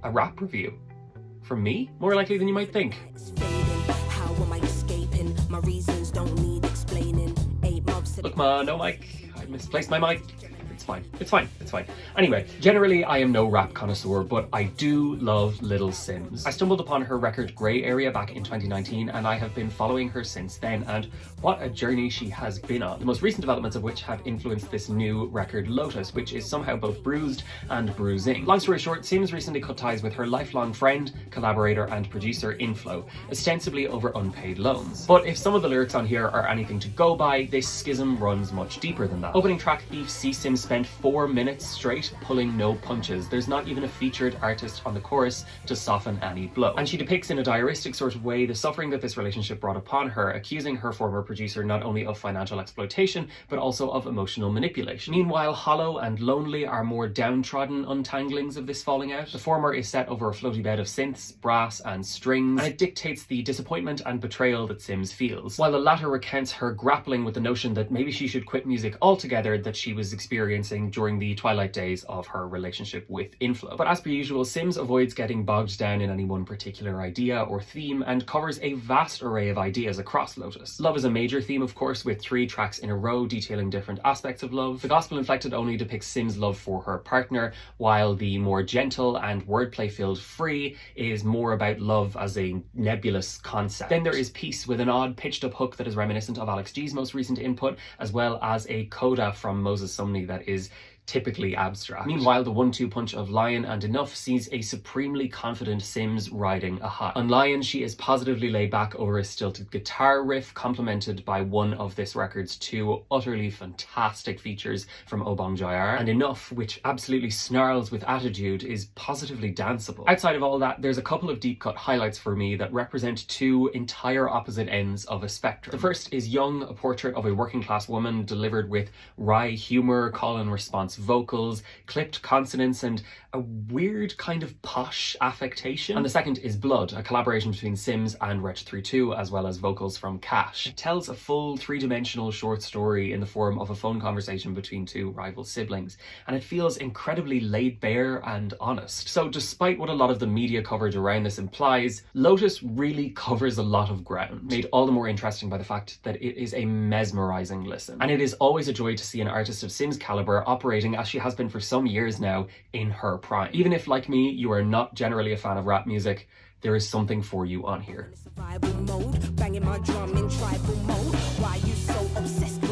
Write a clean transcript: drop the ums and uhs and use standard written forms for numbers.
a rap review. From me? More likely than you might think. How am I escaping? My reasons don't need explaining. 8 months. Look, ma, no mic. I misplaced my mic. It's fine. It's fine. It's fine. Anyway, generally I am no rap connoisseur, but I do love Little Simz. I stumbled upon her record Grey Area back in 2019, and I have been following her since then, and what a journey she has been on. The most recent developments of which have influenced this new record, Lotus, which is somehow both bruised and bruising. Long story short, Simz recently cut ties with her lifelong friend, collaborator and producer Inflo, ostensibly over unpaid loans. But if some of the lyrics on here are anything to go by, this schism runs much deeper than that. Opening track Thief sees Simz spent 4 minutes straight pulling no punches. There's not even a featured artist on the chorus to soften any blow. And she depicts in a diaristic sort of way the suffering that this relationship brought upon her, accusing her former producer not only of financial exploitation, but also of emotional manipulation. Meanwhile, Hollow and Lonely are more downtrodden untanglings of this falling out. The former is set over a floaty bed of synths, brass and strings, and it dictates the disappointment and betrayal that Simz feels, while the latter recounts her grappling with the notion that maybe she should quit music altogether that she was experiencing during the twilight days of her relationship with Inflo. But as per usual, Simz avoids getting bogged down in any one particular idea or theme and covers a vast array of ideas across Lotus. Love is a major theme, of course, with 3 tracks in a row detailing different aspects of love. The Gospel Inflected only depicts Simz' love for her partner, while the more gentle and wordplay-filled Free is more about love as a nebulous concept. Then there is Peace, with an odd pitched-up hook that is reminiscent of Alex G's most recent input, as well as a coda from Moses Sumney that is typically abstract. Meanwhile, the 1-2 punch of Lion and Enough sees a supremely confident Simz riding a high. On Lion, she is positively laid back over a stilted guitar riff, complemented by one of this record's 2 utterly fantastic features from Obong Jayar, and Enough, which absolutely snarls with attitude, is positively danceable. Outside of all that, there's a couple of deep cut highlights for me that represent 2 entire opposite ends of a spectrum. The first is Young, a portrait of a working class woman, delivered with wry humour, call and response vocals, clipped consonants, and a weird kind of posh affectation. And the second is Blood, a collaboration between Simz and Wretch32, as well as vocals from Cash. It tells a full 3-dimensional short story in the form of a phone conversation between 2 rival siblings, and it feels incredibly laid bare and honest. So despite what a lot of the media coverage around this implies, Lotus really covers a lot of ground, made all the more interesting by the fact that it is a mesmerizing listen. And it is always a joy to see an artist of Simz' caliber operating as she has been for some years now in her prime. Even if, like me, you are not generally a fan of rap music, there is something for you on here. Survival mode, banging my drum in tribal mode. Why you so obsessed?